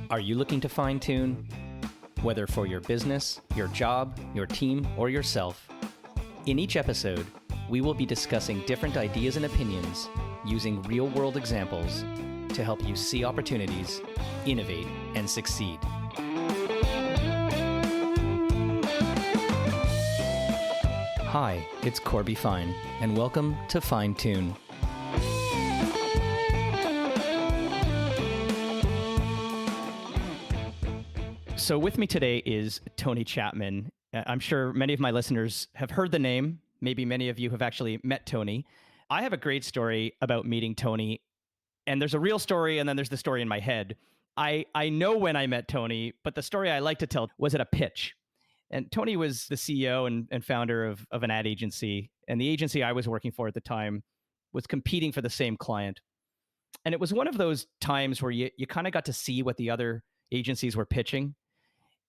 Are you looking to fine-tune? Whether for your business, your job, your team, or yourself. In each episode, we will be discussing different ideas and opinions using real-world examples to help you see opportunities, innovate, and succeed. Hi, it's Corby Fine, and welcome to Fine Tune. So with me today is Tony Chapman. I'm sure many of my listeners have heard the name. Maybe many of you have actually met Tony. I have a great story about meeting Tony, and there's a real story, and then there's the story in my head. I know when I met Tony, but the story I like to tell was at a pitch. And Tony was the CEO and founder of an ad agency, and the agency I was working for at the time was competing for the same client. And it was one of those times where you kind of got to see what the other agencies were pitching.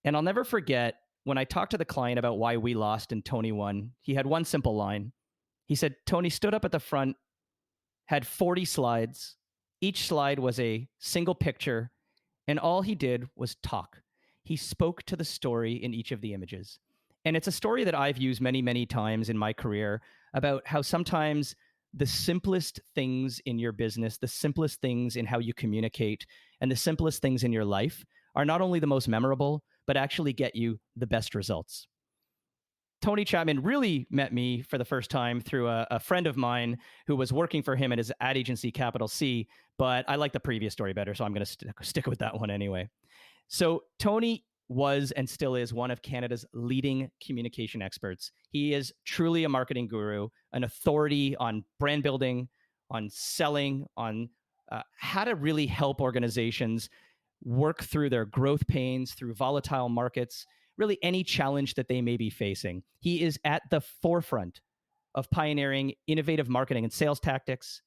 And I'll never forget when I talked to the client about why we lost and Tony won. He had one simple line. He said, Tony stood up at the front, had 40 slides. Each slide was a single picture, and all he did was talk. He spoke to the story in each of the images. And it's a story that I've used many, many times in my career about how sometimes the simplest things in your business, the simplest things in how you communicate, and the simplest things in your life are not only the most memorable, but actually get you the best results. Tony Chapman really met me for the first time through a friend of mine who was working for him at his ad agency, Capital C, but I like the previous story better, so I'm going to stick with that one anyway. So Tony was and still is one of Canada's leading communication experts. He is truly a marketing guru, an authority on brand building, on selling, on how to really help organizations work through their growth pains, through volatile markets, really any challenge that they may be facing. He is at the forefront of pioneering innovative marketing and sales tactics.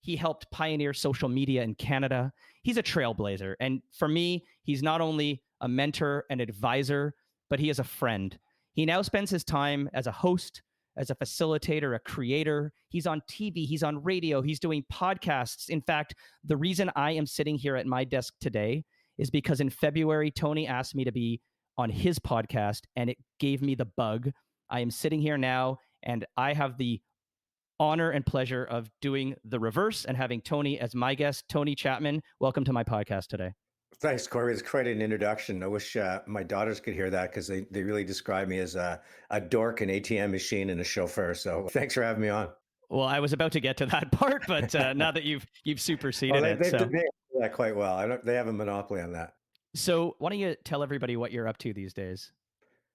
He helped pioneer social media in Canada. He's a trailblazer. And for me, he's not only a mentor and advisor, but he is a friend. He now spends his time as a host, as a facilitator, a creator. He's on TV, he's on radio, he's doing podcasts. In fact, the reason I am sitting here at my desk today is because in February, Tony asked me to be on his podcast, and it gave me the bug. I am sitting here now, and I have the honor and pleasure of doing the reverse and having Tony as my guest. Tony Chapman, welcome to my podcast today. Thanks, Corey. It's quite an introduction. I wish my daughters could hear that because they really describe me as a dork, an ATM machine, and a chauffeur. So thanks for having me on. Well, I was about to get to that part, but now that you've superseded they do that quite well. They have a monopoly on that. So why don't you tell everybody what you're up to these days?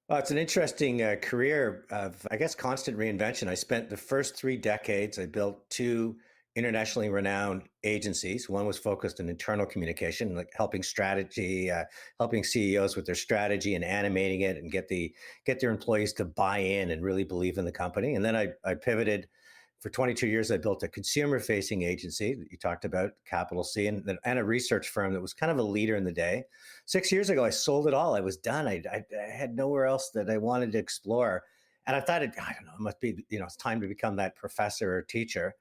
Well, it's an interesting career of, I guess, constant reinvention. I spent the first 3 decades, I built 2 internationally renowned agencies. One was focused on internal communication, like helping helping CEOs with their strategy and animating it and get their employees to buy in and really believe in the company. And then I pivoted. For 22 years, I built a consumer-facing agency that you talked about, Capital C, and a research firm that was kind of a leader in the day. 6 years ago, I sold it all. I was done. I had nowhere else that I wanted to explore. And I thought, it must be, it's time to become that professor or teacher.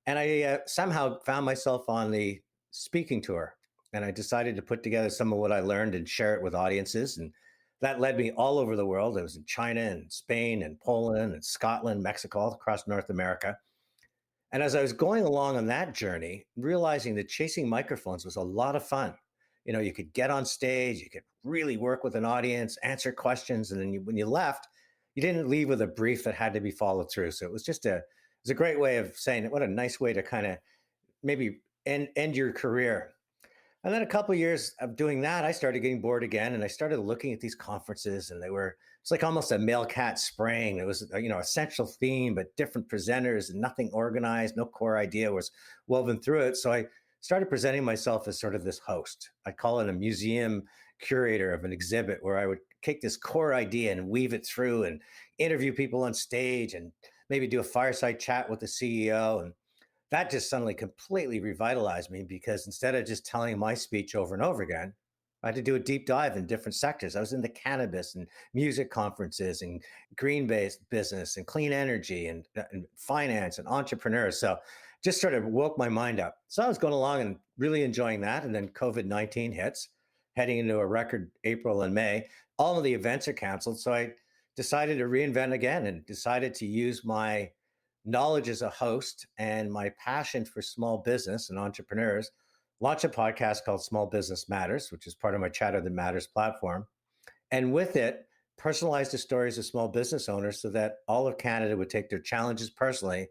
And I somehow found myself on the speaking tour. And I decided to put together some of what I learned and share it with audiences. And that led me all over the world. I was in China and Spain and Poland and Scotland, Mexico, all across North America. And as I was going along on that journey, realizing that chasing microphones was a lot of fun. You could get on stage, you could really work with an audience, answer questions. And then when you left, you didn't leave with a brief that had to be followed through. So it was a great way of saying, what a nice way to kind of maybe end your career. And then a couple of years of doing that, I started getting bored again. And I started looking at these conferences, and it's like almost a male cat spraying. It was, a central theme, but different presenters and nothing organized, no core idea was woven through it. So I started presenting myself as sort of this host. I call it a museum curator of an exhibit, where I would take this core idea and weave it through and interview people on stage and maybe do a fireside chat with the CEO. And that just suddenly completely revitalized me, because instead of just telling my speech over and over again, I had to do a deep dive in different sectors. I was into cannabis and music conferences and green-based business and clean energy and finance and entrepreneurs. So just sort of woke my mind up. So I was going along and really enjoying that. And then COVID-19 hits. heading into a record April and May. All of the events are canceled. So I decided to reinvent again and decided to use my knowledge as a host and my passion for small business and entrepreneurs, launch a podcast called Small Business Matters, which is part of my Chatter That Matters platform. And with it, personalize the stories of small business owners so that all of Canada would take their challenges personally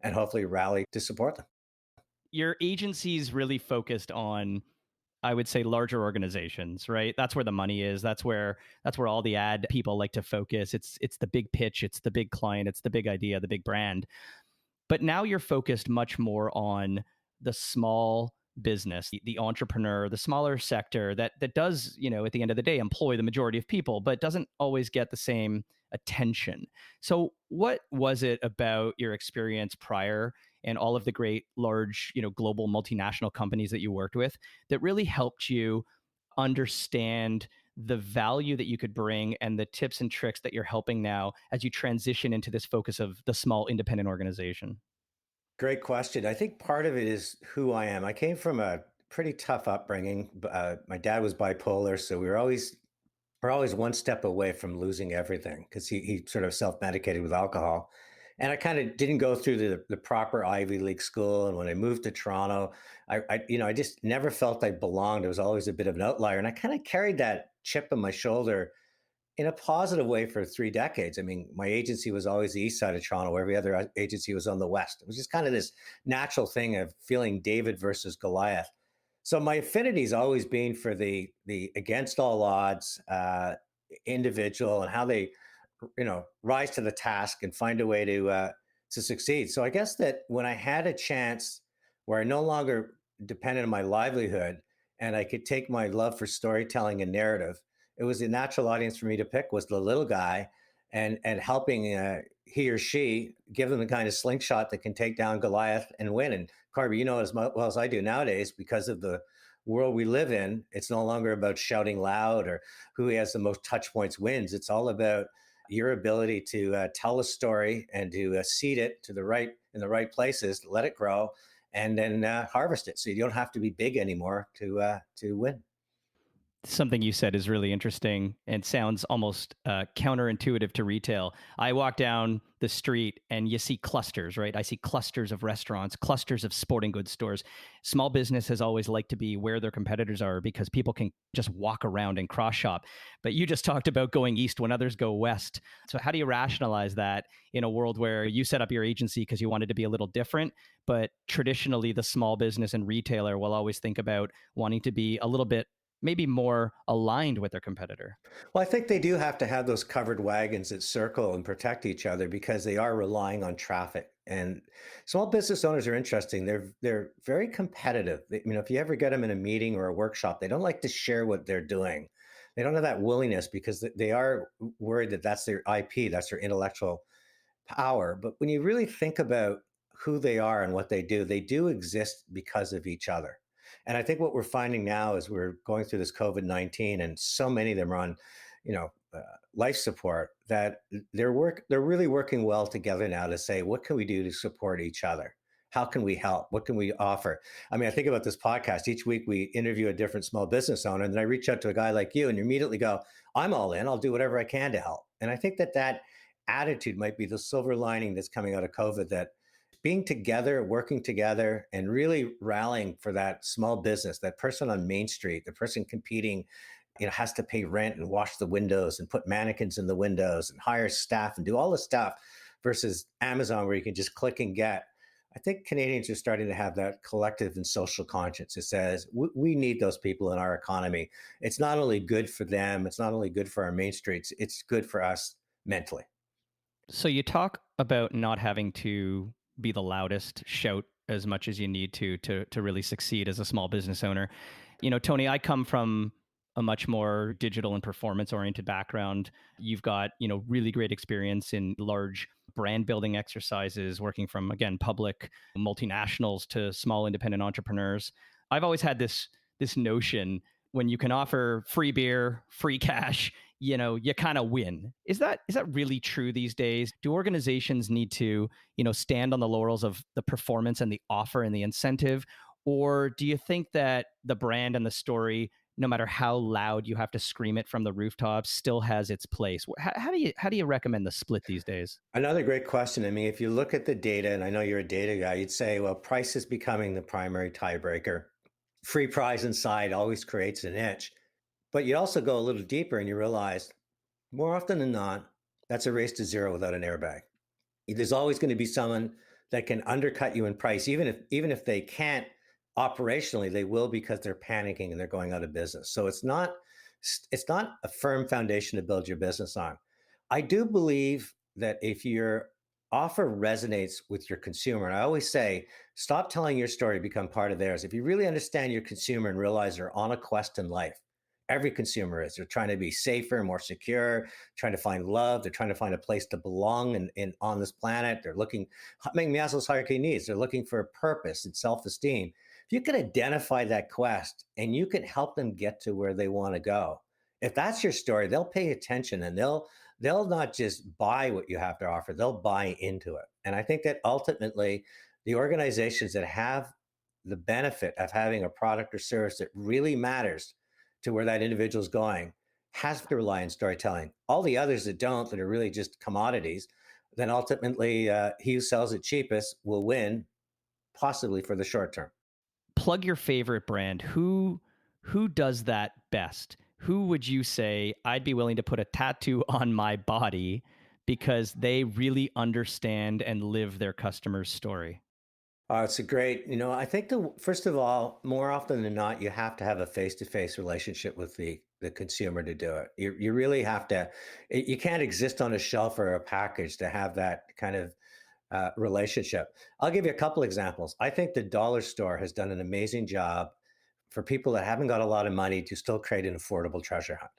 and hopefully rally to support them. Your agency's really focused on, I would say, larger organizations, right? That's where the money is. That's where all the ad people like to focus. It's the big pitch, it's the big client, it's the big idea, the big brand. But now you're focused much more on the small business, the entrepreneur, the smaller sector that does, at the end of the day, employ the majority of people, but doesn't always get the same attention. So what was it about your experience prior and all of the great large, global multinational companies that you worked with that really helped you understand the value that you could bring and the tips and tricks that you're helping now as you transition into this focus of the small independent organization? Great question. I think part of it is who I am. I came from a pretty tough upbringing. My dad was bipolar, so we're always one step away from losing everything because he sort of self-medicated with alcohol. And I kind of didn't go through the proper Ivy League school. And when I moved to Toronto, I just never felt I belonged. I was always a bit of an outlier. And I kind of carried that chip on my shoulder in a positive way for 3 decades. I mean, my agency was always the east side of Toronto, where every other agency was on the west. It was just kind of this natural thing of feeling David versus Goliath. So my affinity has always been for the against all odds individual and how they rise to the task and find a way to succeed. So I guess that when I had a chance where I no longer depended on my livelihood and I could take my love for storytelling and narrative, it was a natural audience for me to pick was the little guy, and helping he or she give them the kind of slingshot that can take down Goliath and win. And Carby, you know as well as I do nowadays, because of the world we live in, it's no longer about shouting loud or who has the most touch points wins. It's all about your ability to tell a story and to seed it to the right in the right places, let it grow, and then harvest it. So you don't have to be big anymore to win. Something you said is really interesting and sounds almost counterintuitive to retail. I walk down the street and you see clusters, right? I see clusters of restaurants, clusters of sporting goods stores. Small business has always liked to be where their competitors are because people can just walk around and cross shop. But you just talked about going east when others go west. So how do you rationalize that in a world where you set up your agency because you wanted to be a little different, but traditionally the small business and retailer will always think about wanting to be a little bit maybe more aligned with their competitor? Well, I think they do have to have those covered wagons that circle and protect each other because they are relying on traffic. And small business owners are interesting. They're very competitive. If you ever get them in a meeting or a workshop, they don't like to share what they're doing. They don't have that willingness because they are worried that that's their IP, that's their intellectual power. But when you really think about who they are and what they do exist because of each other. And I think what we're finding now is we're going through this COVID-19, and so many of them are on, life support, that they're really working well together now to say, what can we do to support each other? How can we help? What can we offer? I mean, I think about this podcast. Each week we interview a different small business owner, and then I reach out to a guy like you, and you immediately go, I'm all in. I'll do whatever I can to help. And I think that attitude might be the silver lining that's coming out of COVID, that being together, working together, and really rallying for that small business, that person on Main Street, the person competing, has to pay rent and wash the windows and put mannequins in the windows and hire staff and do all the stuff versus Amazon where you can just click and get. I think Canadians are starting to have that collective and social conscience. It says we need those people in our economy. It's not only good for them, it's not only good for our main streets, it's good for us mentally. So you talk about not having to be the loudest, shout as much as you need to really succeed as a small business owner. Tony, I come from a much more digital and performance oriented background. You've got, really great experience in large brand building exercises, working from, again, public multinationals to small independent entrepreneurs. I've always had this notion, when you can offer free beer, free cash, you kind of win. Is that really true these days? Do organizations need to, stand on the laurels of the performance and the offer and the incentive? Or do you think that the brand and the story no matter how loud you have to scream it from the rooftops, still has its place? How do you recommend the split these days? Another great question. I mean, if you look at the data, and I know you're a data guy, you'd say, well, price is becoming the primary tiebreaker. Free prize inside always creates an itch. But you also go a little deeper and you realize more often than not, that's a race to zero without an airbag. There's always going to be someone that can undercut you in price, even if they can't operationally, they will because they're panicking and they're going out of business. So it's not a firm foundation to build your business on. I do believe that if your offer resonates with your consumer, and I always say, stop telling your story, become part of theirs. If you really understand your consumer and realize they're on a quest in life, every consumer is. They're trying to be safer, more secure, trying to find love. They're trying to find a place to belong in on this planet. They're looking, Maslow's hierarchy of needs. They're looking for a purpose and self-esteem. If you can identify that quest and you can help them get to where they want to go, if that's your story, they'll pay attention and they'll not just buy what you have to offer, they'll buy into it. And I think that ultimately the organizations that have the benefit of having a product or service that really matters to where that individual is going has to rely on storytelling. All the others that don't, that are really just commodities, then ultimately he who sells it cheapest will win, possibly for the short term. Plug your favorite brand. Who does that best? Who would you say I'd be willing to put a tattoo on my body because they really understand and live their customer's story? It's a great, I think first of all, more often than not, you have to have a face-to-face relationship with the consumer to do it. You really have to, you can't exist on a shelf or a package to have that kind of relationship. I'll give you a couple examples. I think the dollar store has done an amazing job for people that haven't got a lot of money to still create an affordable treasure hunt.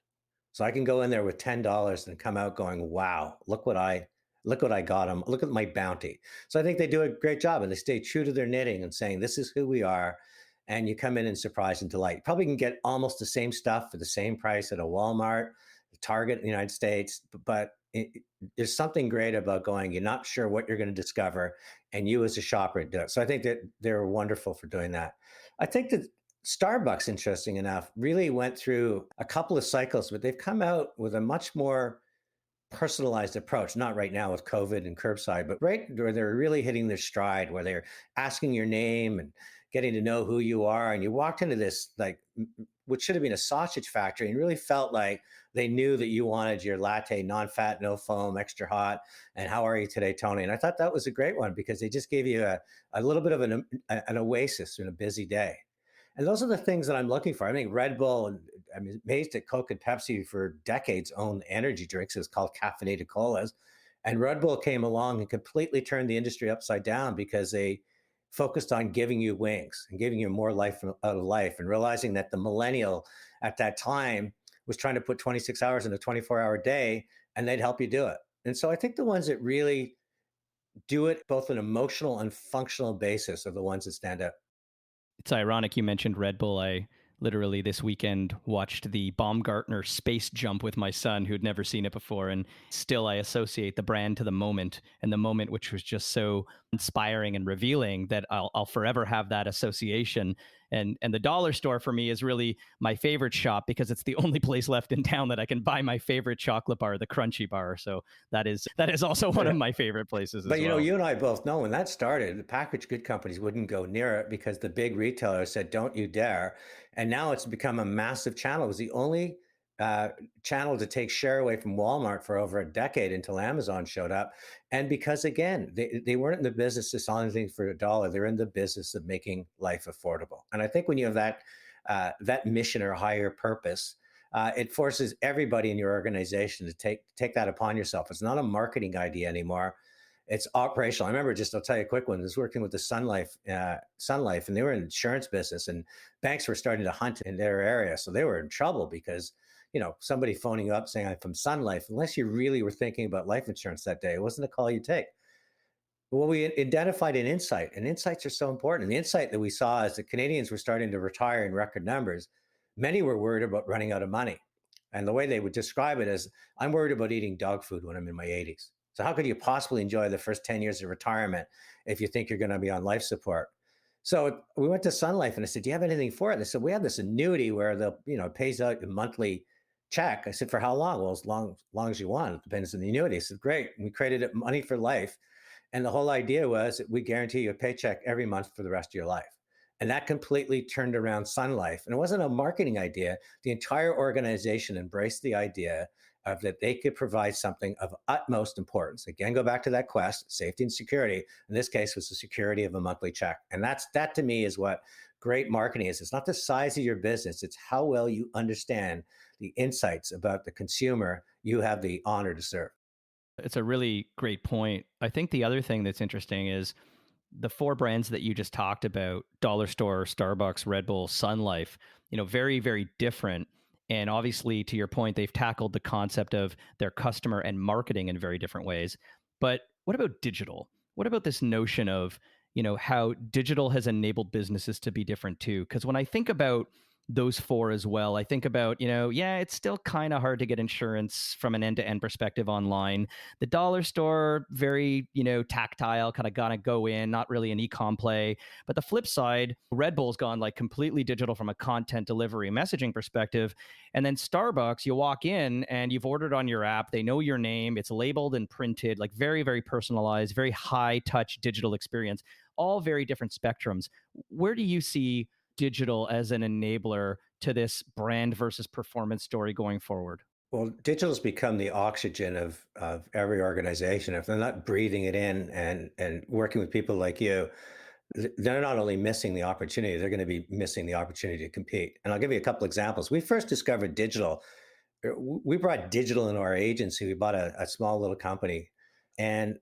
So I can go in there with $10 and come out going, wow, look what I got them. Look at my bounty. So I think they do a great job and they stay true to their knitting and saying, this is who we are. And you come in and surprise and delight. Probably can get almost the same stuff for the same price at a Walmart, Target in the United States, but there's something great about going, you're not sure what you're going to discover, and you as a shopper do it. So I think that they're wonderful for doing that. I think that Starbucks, interesting enough, really went through a couple of cycles, but they've come out with a much more personalized approach, not right now with COVID and curbside, but right where they're really hitting their stride, where they're asking your name and getting to know who you are. And you walked into this, like, what should have been a sausage factory, and really felt like they knew that you wanted your latte, non-fat, no foam, extra hot. And how are you today, Tony? And I thought that was a great one because they just gave you a little bit of an oasis in a busy day. And those are the things that I'm looking for. I mean, Red Bull, and I'm amazed at Coke and Pepsi for decades owned energy drinks. It's called caffeinated colas. And Red Bull came along and completely turned the industry upside down because they focused on giving you wings and giving you more life out of life, and realizing that the millennial at that time was trying to put 26 hours in a 24-hour day, and they'd help you do it. And so I think the ones that really do it both an emotional and functional basis are the ones that stand out. It's ironic you mentioned Red Bull. I literally this weekend watched the Baumgartner space jump with my son, who'd never seen it before. And still, I associate the brand to the moment, and the moment, which was just so inspiring and revealing, that I'll forever have that association. And the dollar store for me is really my favorite shop because it's the only place left in town that I can buy my favorite chocolate bar, the Crunchy Bar. So that is also one of my favorite places. But as well. you and I both know when that started, the packaged good companies wouldn't go near it because the big retailers said, "Don't you dare!" And now it's become a massive channel. It was the only channel to take share away from Walmart for over a decade until Amazon showed up. And because, again, they weren't in the business of selling things for a dollar. They're in the business of making life affordable. And I think when you have that mission or higher purpose, it forces everybody in your organization to take that upon yourself. It's not a marketing idea anymore. It's operational. I remember, I'll tell you a quick one. I was working with the Sun Life, and they were in the insurance business, and banks were starting to hunt in their area. So they were in trouble because, somebody phoning you up saying, "I'm from Sun Life," unless you really were thinking about life insurance that day, it wasn't a call you take. Well, we identified an insight, and insights are so important. And the insight that we saw is that Canadians were starting to retire in record numbers. Many were worried about running out of money. And the way they would describe it is, I'm worried about eating dog food when I'm in my 80s. So how could you possibly enjoy the first 10 years of retirement if you think you're going to be on life support? So we went to Sun Life and I said, "Do you have anything for it?" And they said, "We have this annuity where they'll, it pays out a monthly check." I said, "For how long?" "Well, as long as you want. It depends on the annuity." I said, "Great." And we created it Money for Life. And the whole idea was that we guarantee you a paycheck every month for the rest of your life. And that completely turned around Sun Life. And it wasn't a marketing idea. The entire organization embraced the idea of that they could provide something of utmost importance. Again, go back to that quest, safety and security. In this case, was the security of a monthly check. And that to me is what great marketing is. It's not the size of your business, it's how well you understand the insights about the consumer you have the honor to serve. It's a really great point. I think the other thing that's interesting is the four brands that you just talked about, Dollar Store, Starbucks, Red Bull, Sun Life, very, very different. And obviously, to your point, they've tackled the concept of their customer and marketing in very different ways. But what about digital? What about this notion of, how digital has enabled businesses to be different too? Because when I think about those four as well, I think about, yeah, it's still kind of hard to get insurance from an end to end perspective online. The dollar store, very, tactile, kind of gotta go in, not really an e-com play. But the flip side, Red Bull's gone like completely digital from a content delivery messaging perspective. And then Starbucks, you walk in and you've ordered on your app, they know your name, it's labeled and printed, like very, very personalized, very high touch digital experience, all very different spectrums. Where do you see digital as an enabler to this brand versus performance story going forward? Well, digital's become the oxygen of every organization. If they're not breathing it in and working with people like you, they're not only missing the opportunity, they're going to be missing the opportunity to compete. And I'll give you a couple examples. We first discovered digital. We brought digital into our agency. We bought a small little company, and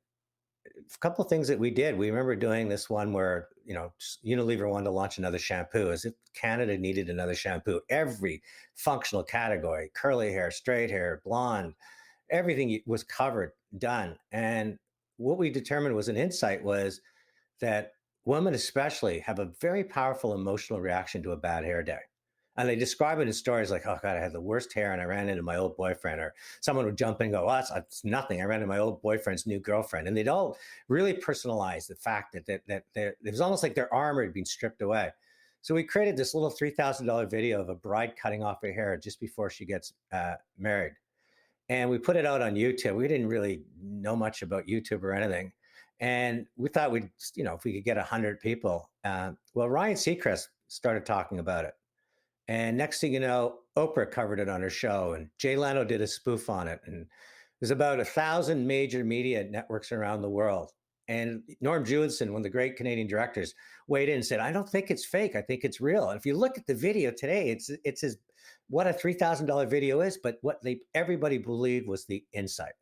a couple of things that we did. We remember doing this one where, Unilever wanted to launch another shampoo as if Canada needed another shampoo. Every functional category, curly hair, straight hair, blonde, everything was covered, done. And what we determined was an insight was that women especially have a very powerful emotional reaction to a bad hair day. And they describe it in stories like, "Oh God, I had the worst hair and I ran into my old boyfriend." Or someone would jump in and go, "Well, it's nothing. I ran into my old boyfriend's new girlfriend." And they'd all really personalize the fact that it was almost like their armor had been stripped away. So we created this little $3,000 video of a bride cutting off her hair just before she gets married. And we put it out on YouTube. We didn't really know much about YouTube or anything. And we thought if we could get 100 people. Well, Ryan Seacrest started talking about it. And next thing you know, Oprah covered it on her show, and Jay Leno did a spoof on it. And there's about 1,000 major media networks around the world. And Norm Jewison, one of the great Canadian directors, weighed in and said, "I don't think it's fake. I think it's real." And if you look at the video today, it's as what a $3,000 video is, but what everybody believed was the insight.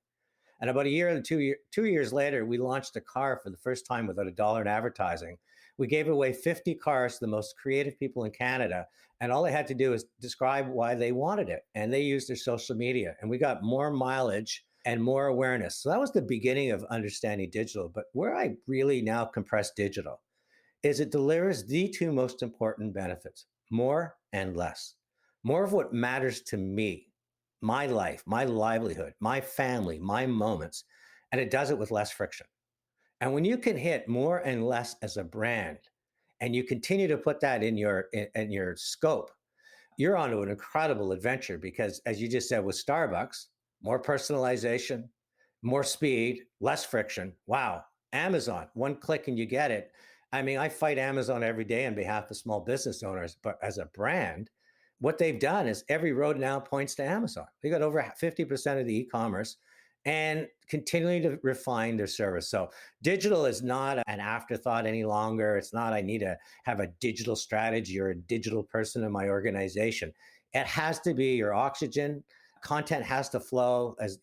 And about a year and 2 years later, we launched a car for the first time without a dollar in advertising. We gave away 50 cars to the most creative people in Canada. And all they had to do is describe why they wanted it. And they used their social media. And we got more mileage and more awareness. So that was the beginning of understanding digital. But where I really now compress digital is it delivers the two most important benefits: more and less. More of what matters to me, my life, my livelihood, my family, my moments. And it does it with less friction. And when you can hit more and less as a brand, and you continue to put that in your scope, you're onto an incredible adventure. Because as you just said with Starbucks, more personalization, more speed, less friction. Wow. Amazon, one click and you get it. I mean, I fight Amazon every day on behalf of small business owners, but as a brand, what they've done is every road now points to Amazon. They got over 50% of the e-commerce and continuing to refine their service. So digital is not an afterthought any longer. It's not, I need to have a digital strategy or a digital person in my organization. It has to be your oxygen. Content has to flow, as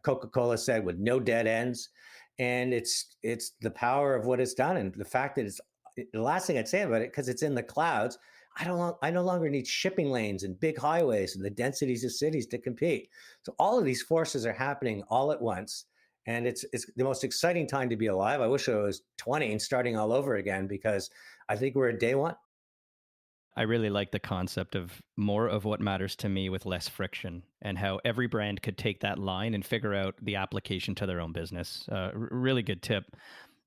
Coca-Cola said, with no dead ends. And it's the power of what it's done. And the fact that the last thing I'd say about it, because it's in the clouds, I no longer need shipping lanes and big highways and the densities of cities to compete. So all of these forces are happening all at once. And it's the most exciting time to be alive. I wish I was 20 and starting all over again, because I think we're at day one. I really like the concept of more of what matters to me with less friction, and how every brand could take that line and figure out the application to their own business. Really good tip.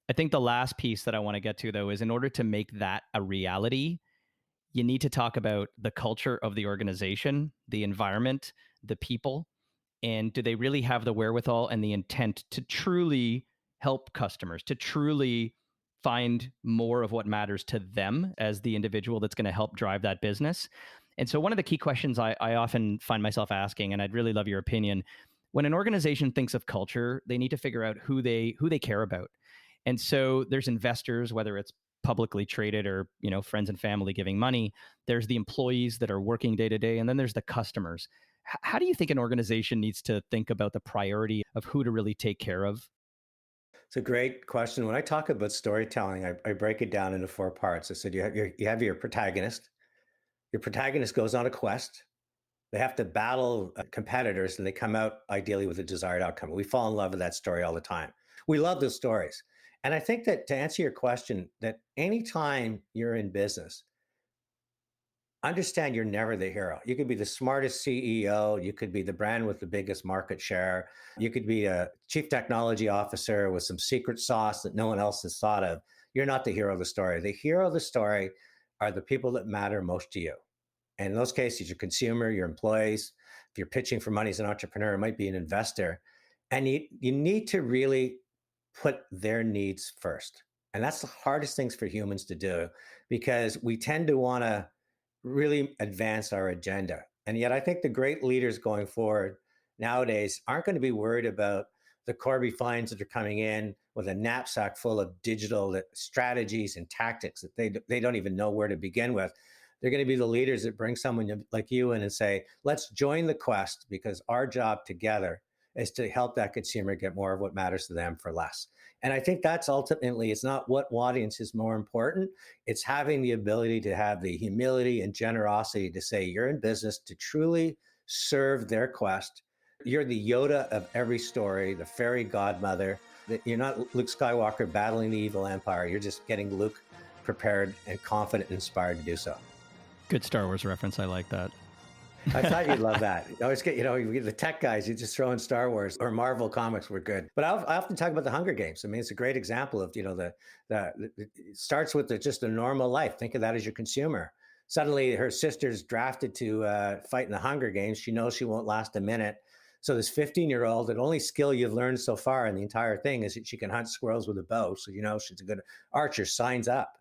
I think the last piece that I want to get to, though, is in order to make that a reality, you need to talk about the culture of the organization, the environment, the people, and do they really have the wherewithal and the intent to truly help customers, to truly find more of what matters to them as the individual that's going to help drive that business. And so one of the key questions I often find myself asking, and I'd really love your opinion, when an organization thinks of culture, they need to figure out who they care about. And so there's investors, whether it's publicly traded or friends and family giving money. There's the employees that are working day to day, and then there's the customers. How do you think an organization needs to think about the priority of who to really take care of? It's a great question. When I talk about storytelling, I break it down into four parts. I said you have your protagonist. Your protagonist goes on a quest. They have to battle competitors, and they come out ideally with a desired outcome. We fall in love with that story all the time. We love those stories. And I think that to answer your question, that anytime you're in business, understand you're never the hero. You could be the smartest CEO, you could be the brand with the biggest market share, you could be a chief technology officer with some secret sauce that no one else has thought of. You're not the hero of the story. The hero of the story are the people that matter most to you. And in those cases, your consumer, your employees. If you're pitching for money as an entrepreneur, it might be an investor. And you need to really put their needs first. And that's the hardest things for humans to do, because we tend to want to really advance our agenda. And yet I think the great leaders going forward nowadays aren't going to be worried about the Corby Fines that are coming in with a knapsack full of digital strategies and tactics that they don't even know where to begin with. They're going to be the leaders that bring someone like you in and say, let's join the quest, because our job together is to help that consumer get more of what matters to them for less. And I think that's ultimately, it's not what audience is more important. It's having the ability to have the humility and generosity to say, you're in business to truly serve their quest. You're the Yoda of every story, the fairy godmother. That you're not Luke Skywalker battling the evil empire. You're just getting Luke prepared and confident and inspired to do so. Good Star Wars reference. I like that. I thought you'd love that. I always get, the tech guys, you just throw in Star Wars or Marvel comics were good. But I often talk about the Hunger Games. I mean, it's a great example of, it starts with just a normal life. Think of that as your consumer. Suddenly her sister's drafted to fight in the Hunger Games. She knows she won't last a minute. So this 15-year-old, the only skill you've learned so far in the entire thing is that she can hunt squirrels with a bow. So, she's a good archer, signs up.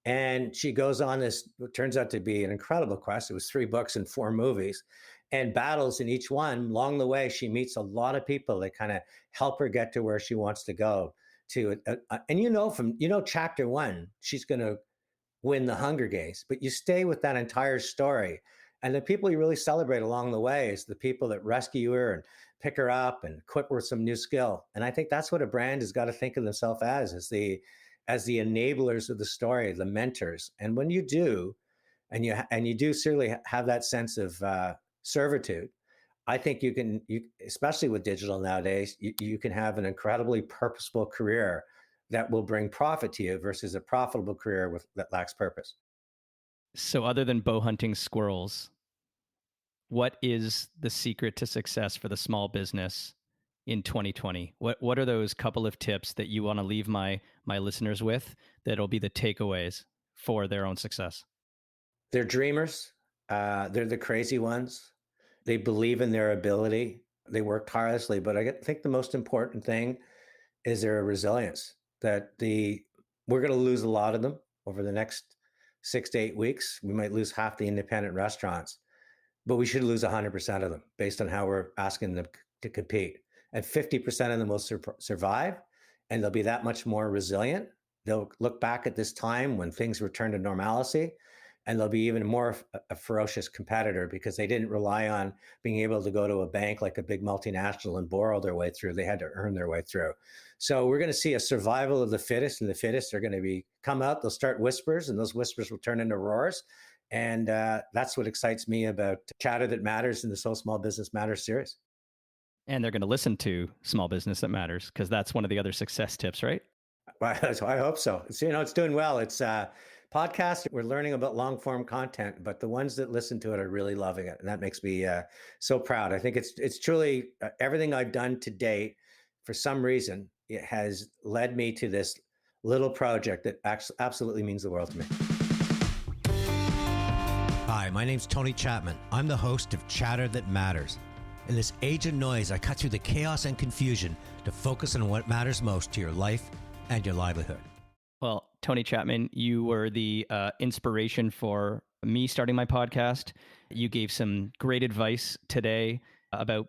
And she goes on this, what turns out to be an incredible quest. It was 3 books and 4 movies, and battles in each one. Along the way, she meets a lot of people that kind of help her get to where she wants to go to. And from chapter 1, she's going to win the Hunger Games, but you stay with that entire story. And the people you really celebrate along the way is the people that rescue her and pick her up and equip her with some new skill. And I think that's what a brand has got to think of themselves as the enablers of the story, the mentors. And when you do, and you do certainly have that sense of servitude, I think you especially with digital nowadays, you can have an incredibly purposeful career that will bring profit to you versus a profitable career that lacks purpose. So other than bow hunting squirrels, what is the secret to success for the small business in 2020? What are those couple of tips that you want to leave my listeners with that'll be the takeaways for their own success? They're dreamers. They're the crazy ones. They believe in their ability. They work tirelessly. But I think the most important thing is their resilience. That we're going to lose a lot of them over the next 6 to 8 weeks. We might lose half the independent restaurants, but we should lose 100% of them based on how we're asking them to compete. And 50% of them will survive, and they'll be that much more resilient. They'll look back at this time when things return to normalcy, and they'll be even more a ferocious competitor because they didn't rely on being able to go to a bank like a big multinational and borrow their way through. They had to earn their way through. So we're going to see a survival of the fittest, and the fittest are going to come out. They'll start whispers, and those whispers will turn into roars. And that's what excites me about Chatter That Matters in the So Small Business Matters series. And they're going to listen to Small Business That Matters, because that's one of the other success tips, right? Well, I hope so. It's doing well. It's podcast. We're learning about long form content, but the ones that listen to it are really loving it, and that makes me so proud. I think it's truly everything I've done to date. For some reason, it has led me to this little project that absolutely means the world to me. Hi, my name's Tony Chapman. I'm the host of Chatter That Matters. In this age of noise, I cut through the chaos and confusion to focus on what matters most to your life and your livelihood. Well, Tony Chapman, you were the inspiration for me starting my podcast. You gave some great advice today about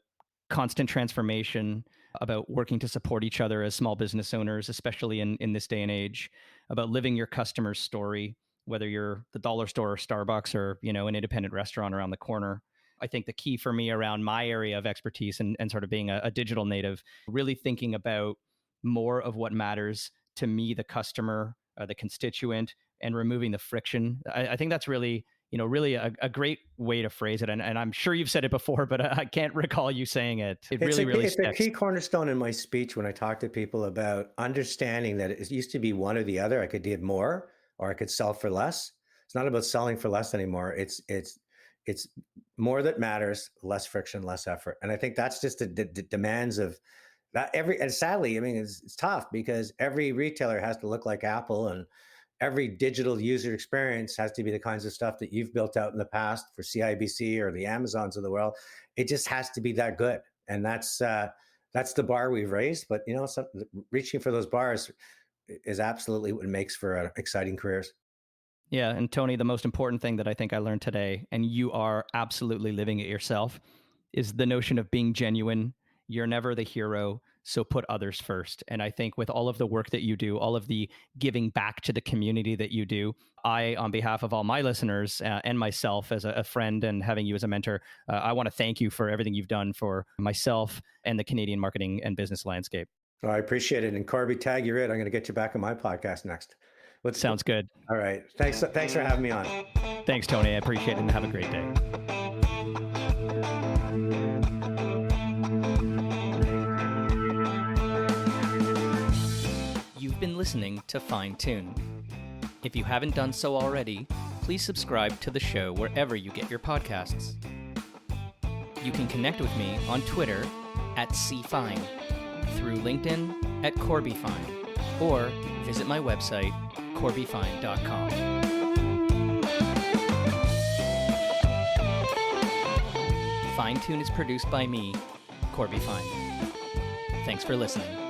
constant transformation, about working to support each other as small business owners, especially in this day and age, about living your customer's story, whether you're the dollar store or Starbucks or, an independent restaurant around the corner. I think the key for me around my area of expertise and sort of being a digital native, really thinking about more of what matters to me, the customer, the constituent, and removing the friction. I think that's really, really a great way to phrase it. And I'm sure you've said it before, but I can't recall you saying it. It's a key cornerstone in my speech when I talk to people about understanding that it used to be one or the other. I could give more or I could sell for less. It's not about selling for less anymore. It's more that matters, less friction, less effort. And I think that's just the demands of that and sadly, I mean, it's tough because every retailer has to look like Apple and every digital user experience has to be the kinds of stuff that you've built out in the past for CIBC or the Amazons of the world. It just has to be that good. And that's the bar we've raised. But, reaching for those bars is absolutely what makes for exciting careers. Yeah. And Tony, the most important thing that I think I learned today, and you are absolutely living it yourself, is the notion of being genuine. You're never the hero, so put others first. And I think with all of the work that you do, all of the giving back to the community that you do, I, on behalf of all my listeners and myself as a friend and having you as a mentor, I want to thank you for everything you've done for myself and the Canadian marketing and business landscape. Well, I appreciate it. And Corby, tag you're it. I'm going to get you back on my podcast next. Sounds good. All right. Thanks for having me on. Thanks, Tony. I appreciate it and have a great day. You've been listening to Fine Tune. If you haven't done so already, please subscribe to the show wherever you get your podcasts. You can connect with me on Twitter @CFine, through LinkedIn @CorbyFine, or visit my website, corbyfine.com. Fine Tune is produced by me, Corby Fine. Thanks for listening.